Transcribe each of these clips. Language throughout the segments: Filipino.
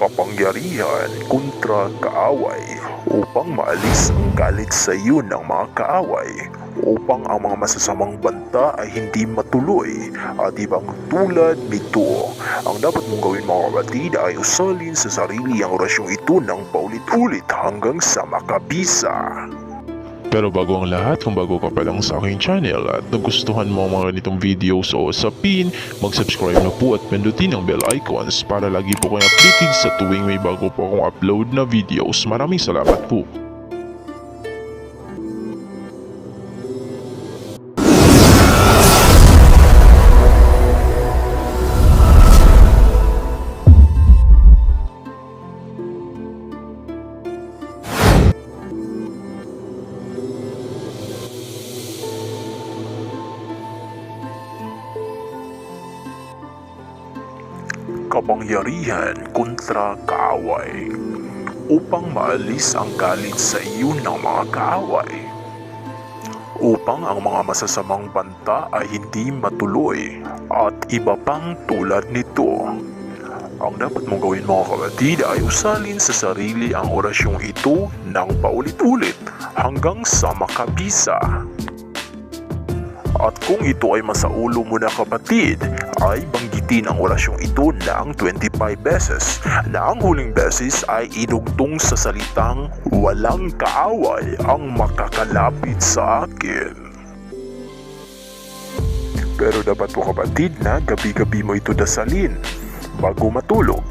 kapangyarihan kontra kaaway upang maalis ang galit sa iyo ng mga kaaway, upang ang mga masasamang banta ay hindi matuloy at ibang tulad nito. Ang dapat mong gawin mga kapatid ay usalin sa sarili ang orasyong ito ng paulit-ulit hanggang sa makabisa. Pero bago ang lahat, kung bago ka pa lang sa aking channel at nagustuhan mo ang mga ganitong videos o usapin, mag-subscribe na po at pindutin ang bell icons para lagi po kayo updated sa tuwing may bago po akong upload na videos. Maraming salamat po. Kapangyarihan kontra kaaway upang maalis ang galit sa iyo ng mga kaaway, upang ang mga masasamang banta ay hindi matuloy at iba pang tulad nito. Ang dapat mong gawin mga kapatid ay usalin sa sarili ang orasyong ito ng paulit-ulit hanggang sa makabisa. At kung ito ay masaulo mo na kapatid, ay banggitin ang orasyong ito ng 25 beses na ang huling beses ay idugtong sa salitang walang kaaway ang makakalapit sa akin. Pero dapat po kapatid na gabi-gabi mo ito dasalin bago matulog.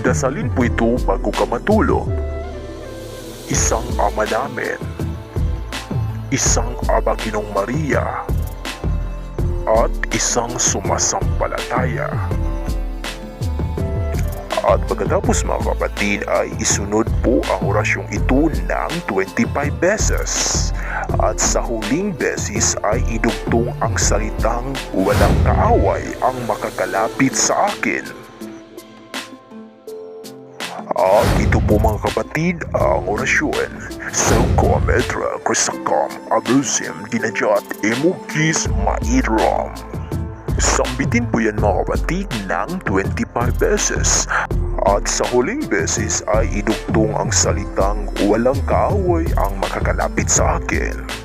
Dasalin po ito bago ka matulog. Isang Ama namin, isang Aba Ginong Maria, at isang sumasampalataya. At pagkatapos mga kapatid ay isunod po ang orasyong ito ng 25 beses. At sa huling beses ay idugtong ang salitang walang kaaway ang makakalapit sa akin. At ito po mga kapatid ang orasyon. Saukom Edra Krisakam Abusim Dinajat Emugis Maidram. Sambitin po yan mga kapatid ng 25 beses. At sa huling beses ay idugtong ang salitang walang kaaway ang makakalapit sa akin.